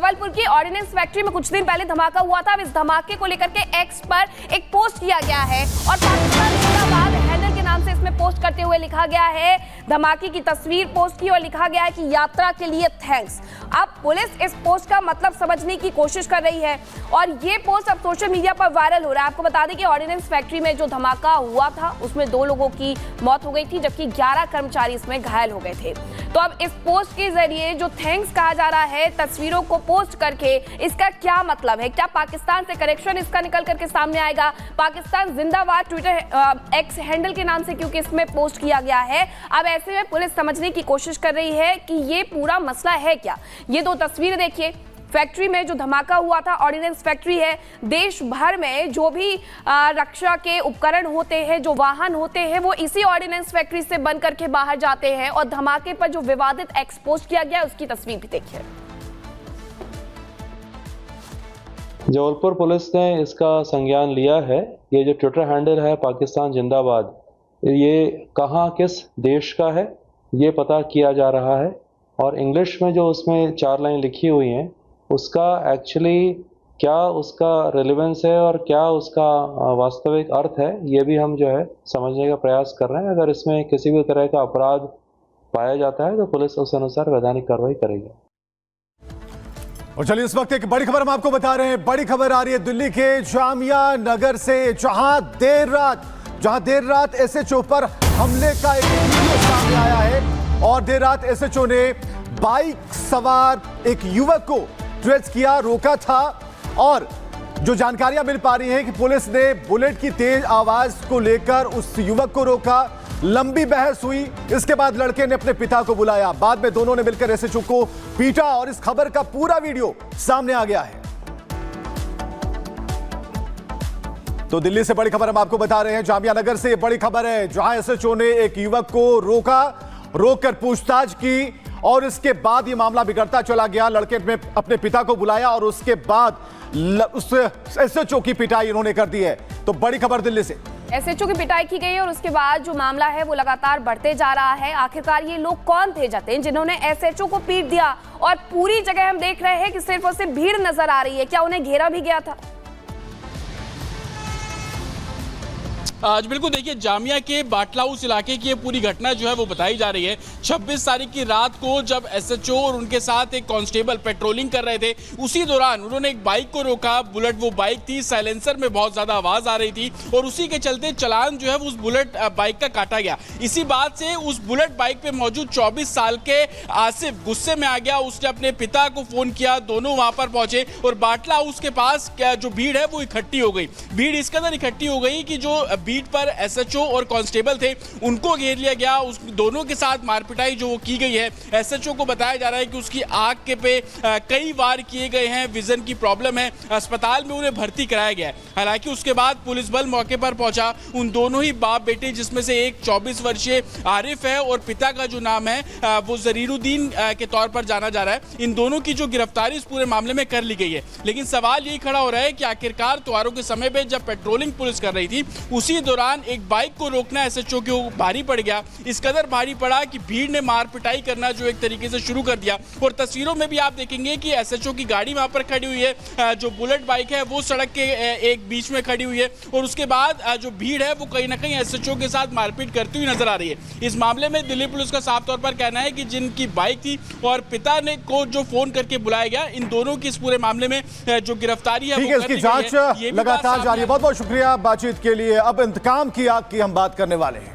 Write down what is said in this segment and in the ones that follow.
जबलपुर की ordnance factory में कुछ दिन पहले धमाका हुआ था। अब इस धमाके को लेकर के एक्स पर एक पोस्ट किया गया है और पाकिस्तान जिंदाबाद हैंडल के नाम से इसमें पोस्ट करते हुए लिखा गया है, धमाके की तस्वीर पोस्ट की और लिखा गया है कि यात्रा के लिए थैंक्स। अब पुलिस इस पोस्ट का मतलब समझने की कोशिश कर रही है और ये पोस्ट अब सोशल मीडिया पर वायरल हो रहा है। आपको बता दें कि ऑर्डिनेंस फैक्ट्री में जो धमाका हुआ था उसमें 2 लोगों की मौत हो गई थी, जबकि 11 कर्मचारी इसमें घायल हो गए थे। तो अब इस पोस्ट के जरिए जो थैंक्स कहा जा रहा है, तस्वीरों को पोस्ट करके, इसका क्या मतलब है? क्या पाकिस्तान से करेक्शन इसका निकल करके सामने आएगा? पाकिस्तान जिंदाबाद ट्विटर एक्स हैंडल के नाम से क्योंकि इसमें पोस्ट किया गया है। अब ऐसे में पुलिस समझने की कोशिश कर रही है कि ये पूरा मसला है क्या। ये 2 तस्वीरें देखिए, फैक्ट्री में जो धमाका हुआ था, ऑर्डिनेंस फैक्ट्री है। देश भर में जो भी रक्षा के उपकरण होते हैं, जो वाहन होते हैं, वो इसी ऑर्डिनेंस फैक्ट्री से बन करके बाहर जाते हैं। और धमाके पर जो विवादित एक्सपोज किया गया उसकी तस्वीर भी देखिए। जबलपुर पुलिस ने इसका संज्ञान लिया है। ये जो ट्विटर हैंडल है पाकिस्तान जिंदाबाद, ये कहाँ किस देश का है ये पता किया जा रहा है। और इंग्लिश में जो उसमें 4 लाइन लिखी हुई हैं उसका एक्चुअली क्या उसका रिलेवेंस है और क्या उसका वास्तविक अर्थ है, ये भी हम जो है समझने का प्रयास कर रहे हैं। अगर इसमें किसी भी तरह का अपराध पाया जाता है तो पुलिस उस अनुसार वैधानिक कार्रवाई करेगी। और चलिए इस वक्त एक बड़ी खबर हम आपको बता रहे हैं। बड़ी खबर आ रही है दिल्ली के जामिया नगर से, जहां देर रात एसएचओ पर हमले का एक वीडियो सामने आया है। और देर रात एसएचओ ने बाइक सवार एक युवक को ट्रेस किया, रोका था। और जो जानकारियां मिल पा रही हैं कि पुलिस ने बुलेट की तेज आवाज को लेकर उस युवक को रोका, लंबी बहस हुई। इसके बाद लड़के ने अपने पिता को बुलाया, बाद में दोनों ने मिलकर एसएचओ को पीटा और इस खबर का पूरा वीडियो सामने आ गया है। तो दिल्ली से बड़ी खबर हम आपको बता रहे हैं, जामिया नगर से बड़ी खबर है, जहां एसएचओ ने एक युवक को रोककर पूछताछ की और इसके बाद ये मामला बिगड़ता चला गया। लड़के ने अपने पिता को बुलाया और उसके बाद उस एसएचओ की पिटाई इन्होंने कर दी है। तो बड़ी खबर दिल्ली से, एसएचओ की पिटाई की गई और उसके बाद जो मामला है वो लगातार बढ़ते जा रहा है। आखिरकार ये लोग कौन थे जतेन जिन्होंने एसएचओ को पीट दिया? और पूरी जगह हम देख रहे हैं कि सिर्फ और सिर्फ भीड़ नजर आ रही है। क्या उन्हें घेरा भी गया था? आज बिल्कुल देखिए, जामिया के बाटला हाउस इलाके की ये पूरी घटना जो है वो बताई जा रही है। 26 तारीख की रात को जब एसएचओ और उनके साथ एक कांस्टेबल पेट्रोलिंग कर रहे थे, उसी दौरान उन्होंने एक बाइक को रोका। बुलेट वो बाइक थी, साइलेंसर में बहुत ज्यादा आवाज आ रही थी और उसी के चलते चालान जो है वो उस बुलेट बाइक का काटा गया। इसी बात से उस बुलेट बाइक पे मौजूद 24 साल के आसिफ गुस्से में आ गया। उसने अपने पिता को फोन किया, दोनों वहां पर पहुंचे और बाटला हाउस के पास जो भीड़ है वो इकट्ठी हो गई। भीड़ इस कदर इकट्ठी हो गई कि जो बीट पर एसएचओ और कांस्टेबल थे उनको घेर लिया गया। उस दोनों के साथ मारपिटाई जो की गई है। एसएचओ को बताया जा रहा है कि उसकी आंख के पे कई वार किए गए हैं, विजन की प्रॉब्लम है, अस्पताल में उन्हें भर्ती कराया गया है। हालांकि उसके बाद पुलिस बल मौके पर पहुंचा। उन दोनों ही बाप बेटे, जिसमें से एक 24 वर्षीय आरिफ है और पिता का जो नाम है वो जरीरुद्दीन के तौर पर जाना जा रहा है, इन दोनों की जो गिरफ्तारी इस पूरे मामले में कर ली गई है। लेकिन सवाल यही खड़ा हो रहा है कि आखिरकार त्योहारों के समय पे जब पेट्रोलिंग पुलिस कर रही थी, उसी दौरान एक बाइक को रोकना एसएचओ को भारी पड़ गया। इस कदर भारी पड़ा कि भीड़ ने मार पिटाई करना जो एक तरीके से शुरू कर दिया। और तस्वीरों में भी आप देखेंगे कि एसएचओ की गाड़ी वहां पर खड़ी हुई है, जो बुलेट बाइक है वो सड़क के एक बीच में खड़ी हुई है और उसके बाद जो भीड़ है वो कहीं ना कहीं एसएचओ के साथ मारपीट करती हुई नजर आ रही है। इस मामले में दिल्ली पुलिस का साफ तौर पर कहना है कि जिनकी बाइक थी और पिता ने को जो फोन करके बुलाया गया, इन दोनों की इस पूरे मामले में जो गिरफ्तारी है वो इसकी जांच लगातार जारी है। बहुत बहुत शुक्रिया बातचीत के लिए। अब इंतकाम की आग की हम बात करने वाले हैं।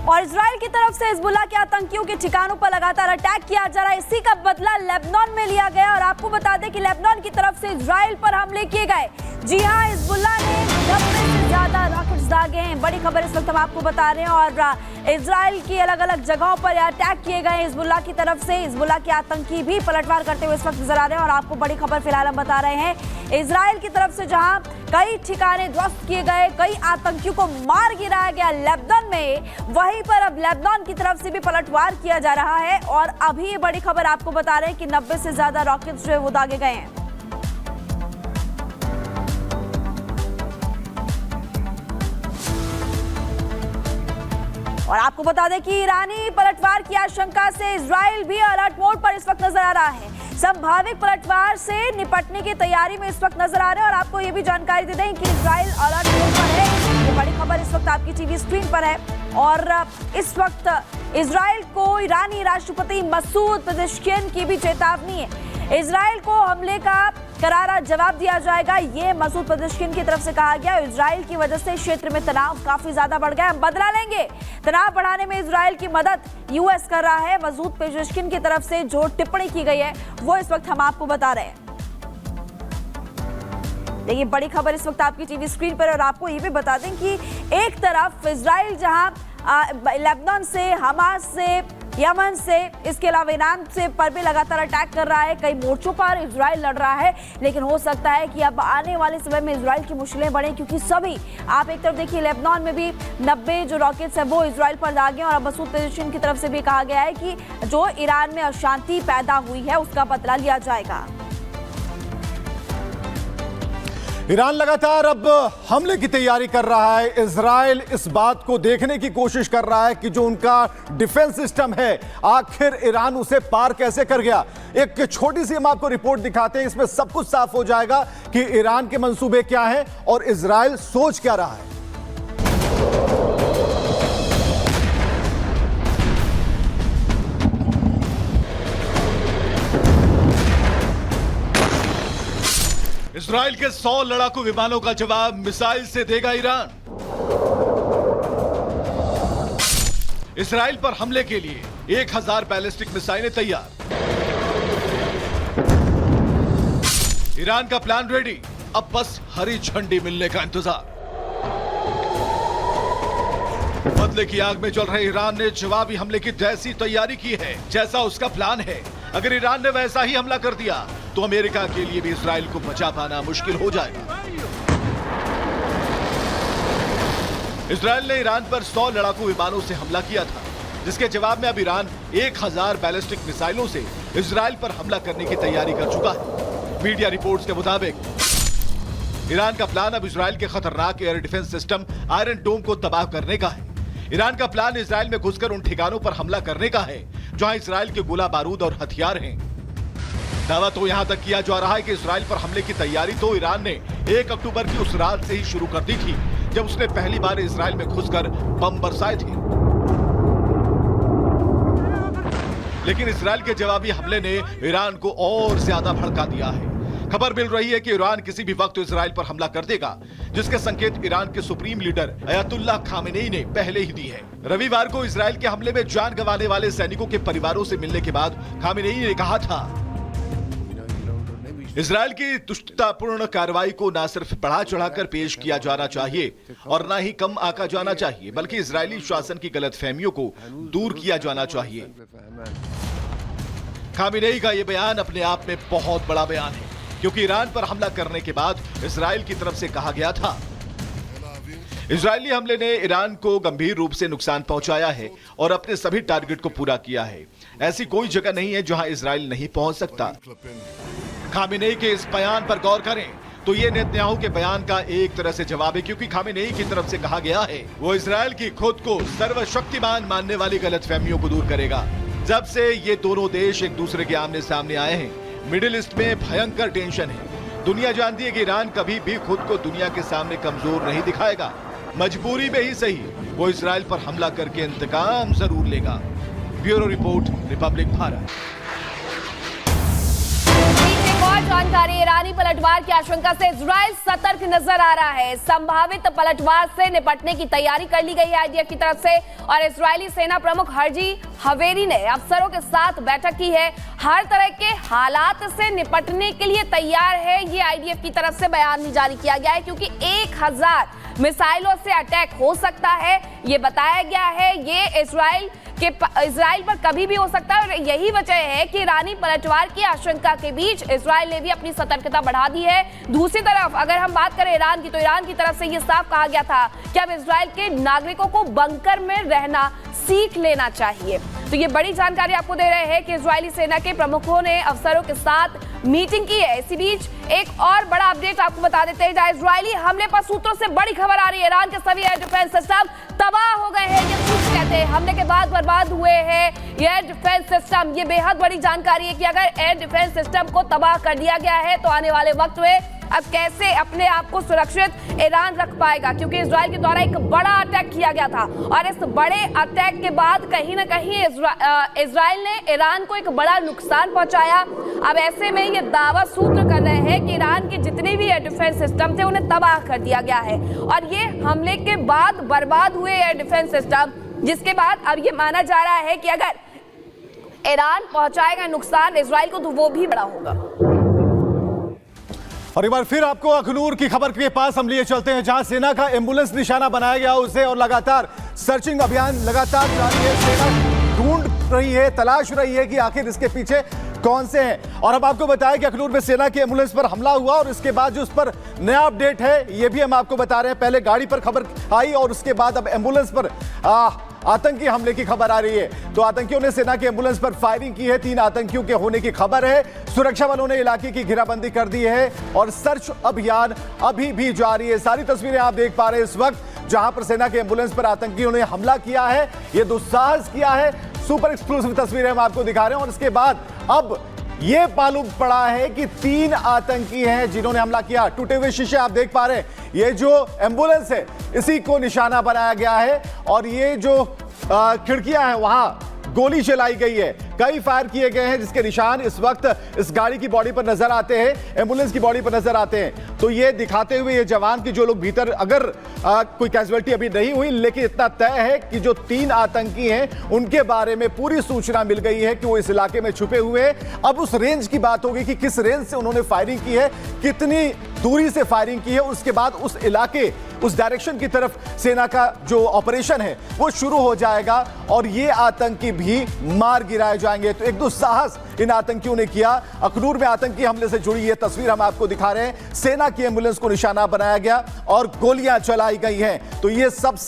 और इजराइल की तरफ से हिजबुल्लाह के आतंकियों के ठिकानों पर लगातार अटैक किया जा रहा है। इसी का बदला लेबनान में लिया गया और आपको बता दें कि लेबनान की तरफ से इजराइल पर हमले किए गए। जी हां, हिजबुल्लाह ने 90 से ज्यादा रॉकेट्स दागे हैं। बड़ी खबर इस वक्त हम आपको बता रहे हैं। और इजराइल की अलग अलग जगहों पर अटैक किए गए हिजबुल्लाह की तरफ से। हिजबुल्लाह के आतंकी भी पलटवार करते हुए इस वक्त नजर आ रहे हैं। और आपको बड़ी खबर फिलहाल हम बता रहे हैं, इजराइल की तरफ से जहां कई ठिकाने ध्वस्त किए गए, कई आतंकियों को मार गिराया गया लेबनान में, वहीं पर अब लेबनान की तरफ से भी पलटवार किया जा रहा है और अभी ये बड़ी खबर आपको बता रहे हैं कि 90 से ज्यादा रॉकेट्स जो है वो दागे गए हैं। और आपको बता दें कि ईरानी पलटवार की आशंका से इजराइल भी अलर्ट मोड पर इस वक्त नजर आ रहा है। संभावित पलटवार से निपटने की तैयारी में इस वक्त नजर आ रहे हैं और आपको ये भी जानकारी दे दें कि इजराइल अलर्ट मोड पर है। ये बड़ी खबर इस वक्त आपकी टीवी स्क्रीन पर है और इस वक्त इजराइल को ईरानी राष्ट्रपति मसूद पेजेश्कियान की भी चेतावनी है। इजराइल को हमले का करारा जवाब दिया जाएगा, ये मसूद पेजेश्कियान की तरफ से कहा गया। इजराइल की वजह से क्षेत्र में तनाव काफी ज्यादा बढ़ गया, हम बदला लेंगे। तनाव बढ़ाने में इजराइल की मदद यूएस कर रहा है। मसूद पेजेश्कियान की तरफ से जो टिप्पणी की गई है वो इस वक्त हम आपको बता रहे हैं। देखिए बड़ी खबर इस वक्त आपकी टीवी स्क्रीन पर और आपको ये भी बता दें कि एक तरफ इजराइल जहां लेबनान से, हमास से, यमन से, इसके अलावा ईरान से पर भी लगातार अटैक कर रहा है। कई मोर्चों पर इजराइल लड़ रहा है, लेकिन हो सकता है कि अब आने वाले समय में इजराइल की मुश्किलें बढ़े, क्योंकि सभी आप एक तरफ देखिए लेबनान में भी 90 जो रॉकेट्स है वो इजराइल पर दागे और अब मसूद पेजेश्कियान की तरफ से भी कहा गया है कि जो ईरान में अशांति पैदा हुई है उसका बदला लिया जाएगा। ईरान लगातार अब हमले की तैयारी कर रहा है। इजराइल इस बात को देखने की कोशिश कर रहा है कि जो उनका डिफेंस सिस्टम है आखिर ईरान उसे पार कैसे कर गया। एक छोटी सी हम आपको रिपोर्ट दिखाते हैं, इसमें सब कुछ साफ हो जाएगा कि ईरान के मंसूबे क्या हैं और इजराइल सोच क्या रहा है। इजराइल के 100 लड़ाकू विमानों का जवाब मिसाइल से देगा ईरान। इजराइल पर हमले के लिए 1000 बैलिस्टिक मिसाइलें तैयार। ईरान का प्लान रेडी, अब बस हरी झंडी मिलने का इंतजार। बदले की आग में जल रहे ईरान ने जवाबी हमले की जैसी तैयारी की है जैसा उसका प्लान है। अगर ईरान ने वैसा ही हमला कर दिया तो अमेरिका के लिए भी इजराइल को बचा पाना मुश्किल हो जाएगा। इजराइल ने ईरान पर 100 लड़ाकू विमानों से हमला किया था, जिसके जवाब में अब ईरान 1000 बैलिस्टिक मिसाइलों से इजराइल पर हमला करने की तैयारी कर चुका है। मीडिया रिपोर्ट्स के मुताबिक ईरान का प्लान अब इजराइल के खतरनाक एयर डिफेंस सिस्टम आयरन डोम को तबाह करने का है। ईरान का प्लान इजराइल में घुसकर उन ठिकानों पर हमला करने का है जहां इजराइल के गोला बारूद और हथियार हैं। दावा तो यहां तक किया जा रहा है कि इजराइल पर हमले की तैयारी तो ईरान ने 1 अक्टूबर की उस रात से ही शुरू कर दी थी जब उसने पहली बार इजराइल में घुसकर बम बरसाए थे। लेकिन इजराइल के जवाबी हमले ने ईरान को और ज्यादा भड़का दिया है। खबर मिल रही है कि ईरान किसी भी वक्त इजराइल पर हमला कर देगा, जिसके संकेत ईरान के सुप्रीम लीडर अयतुल्लाह खामेनेई ने पहले ही दी है। रविवार को इजराइल के हमले में जान गंवाने वाले सैनिकों के परिवारों से मिलने के बाद खामेनेई ने कहा था, इजराइल की दुष्टतापूर्ण कार्रवाई को न सिर्फ बढ़ा चढ़ाकर पेश किया जाना चाहिए और न ही कम आंका जाना चाहिए, बल्कि इजरायली शासन की गलतफहमियों को दूर किया जाना चाहिए। खामेनेई का यह बयान अपने आप में बहुत बड़ा बयान है, क्योंकि ईरान पर हमला करने के बाद इजराइल की तरफ से कहा गया था इजरायली हमले ने ईरान को गंभीर रूप से नुकसान पहुंचाया है और अपने सभी टारगेट को पूरा किया है। ऐसी कोई जगह नहीं है जहां इजराइल नहीं पहुंच सकता। खामेनेई के इस बयान पर गौर करें तो ये नेतन्याहू के बयान का एक तरह से जवाब है, क्योंकि खामेनेई की तरफ से कहा गया है वो इजराइल की खुद को सर्वशक्तिमान मानने वाली गलतफहमियों को दूर करेगा। जब से ये दोनों देश एक दूसरे के आमने सामने आए हैं, मिडिल ईस्ट में भयंकर टेंशन है। दुनिया जानती है कि ईरान कभी भी खुद को दुनिया के सामने कमजोर नहीं दिखाएगा। मजबूरी में ही सही वो इजराइल पर हमला करके इंतकाम जरूर लेगा। Bureau report, Republic Bharat. एक और जानकारी, ईरानी पलटवार की आशंका से इजराइल सतर्क नजर आ रहा है। संभावित पलटवार से निपटने की तैयारी कर ली गई है आईडीएफ की तरफ से और इजरायली सेना प्रमुख हर्जी हवेरी ने अफसरों के साथ बैठक की है। हर तरह के हालात से निपटने के लिए तैयार है, ये आईडीएफ की तरफ से बयान भी जारी किया गया है, क्योंकि 1000 मिसाइलों से अटैक हो सकता है, ये बताया गया है। ये इजराइल पर कभी भी हो सकता है और यही वजह है कि ईरानी पलटवार की आशंका के बीच इजराइल ने भी अपनी सतर्कता बढ़ा दी है। दूसरी तरफ अगर हम बात करें ईरान की, तो ईरान की तरफ से ये साफ कहा गया था कि अब इजराइल के नागरिकों को बंकर में रहना सीख लेना चाहिए। तो ये बड़ी जानकारी आपको दे रहे हैं कि इजरायली सेना के प्रमुखों ने अफसरों के साथ मीटिंग की है। इसी बीच एक और बड़ा अपडेट आपको बता देते हैं, जहां इजरायली हमले पर सूत्रों से बड़ी खबर आ रही है। ईरान के सभी एयर डिफेंस सिस्टम तबाह हो गए हैं, ये कुछ कहते हैं। हमले के बाद बर्बाद हुए हैं एयर डिफेंस सिस्टम। ये बेहद बड़ी जानकारी है कि अगर एयर डिफेंस सिस्टम को तबाह कर दिया गया है तो आने वाले वक्त में अब कैसे अपने आप को सुरक्षित ईरान रख पाएगा, क्योंकि इजराइल के द्वारा एक बड़ा अटैक किया गया था और इस बड़े अटैक के बाद कहीं ना कहीं इजराइल ने ईरान को एक बड़ा नुकसान पहुंचाया। अब ऐसे में ये दावा सूत्र कर रहे हैं कि ईरान के जितने भी एयर डिफेंस सिस्टम थे उन्हें तबाह कर दिया गया है और ये हमले के बाद बर्बाद हुए एयर डिफेंस सिस्टम, जिसके बाद अब ये माना जा रहा है कि अगर ईरान पहुंचाएगा नुकसान इजराइल को तो वो भी बड़ा होगा। और एक बार फिर आपको अखनूर की खबर के पास हम लिए चलते हैं, जहां सेना का एम्बुलेंस निशाना बनाया गया उसे और लगातार सर्चिंग अभियान लगातार जारी है। सेना ढूंढ रही है, तलाश रही है कि आखिर इसके पीछे कौन से हैं। और अब आपको बताया कि अखनूर में सेना के एम्बुलेंस पर हमला हुआ और इसके बाद जो उस पर नया अपडेट है ये भी हम आपको बता रहे हैं। पहले गाड़ी पर खबर आई और उसके बाद अब एम्बुलेंस पर आतंकी हमले की खबर आ रही है। तो आतंकियों ने सेना के एम्बुलेंस पर फायरिंग की है, 3 आतंकियों के होने की खबर है। सुरक्षा बलों ने इलाके की घेराबंदी कर दी है और सर्च अभियान अभी भी जारी है। सारी तस्वीरें आप देख पा रहे हैं इस वक्त, जहां पर सेना के एम्बुलेंस पर आतंकियों ने हमला किया है, ये दुस्साहस किया है। सुपर एक्सक्लूसिव तस्वीरें हम आपको दिखा रहे हैं और इसके बाद अब ये मालूम पड़ा है कि 3 आतंकी हैं जिन्होंने हमला किया। टूटे हुए शीशे आप देख पा रहे हैं, ये जो एम्बुलेंस है इसी को निशाना बनाया गया है और ये जो खिड़कियां हैं वहां गोली चलाई गई है, कई फायर किए गए हैं जिसके निशान इस वक्त इस गाड़ी की बॉडी पर नजर आते हैं, एम्बुलेंस की बॉडी पर नजर आते हैं। तो ये दिखाते हुए ये जवान की जो लोग भीतर, अगर कोई कैजुअलिटी अभी नहीं हुई लेकिन इतना तय है कि जो 3 आतंकी हैं उनके बारे में पूरी सूचना मिल गई है कि वो इस इलाके में छुपे हुए हैं। अब उस रेंज की बात होगी कि किस रेंज से उन्होंने फायरिंग की है, कितनी दूरी से फायरिंग की है, उसके बाद उस इलाके, उस डायरेक्शन की तरफ सेना का जो ऑपरेशन है वो शुरू हो जाएगा और ये आतंकी भी मार गिराए जाएंगे। तो एक दुस्साहस इन आतंकियों ने किया। अखनूर में आतंकी हमले से जुड़ी ये तस्वीर हम आपको दिखा रहे हैं। सेना की एम्बुलेंस को निशाना बनाया गया और गोलियां चलाई गई हैं। तो ये सबसे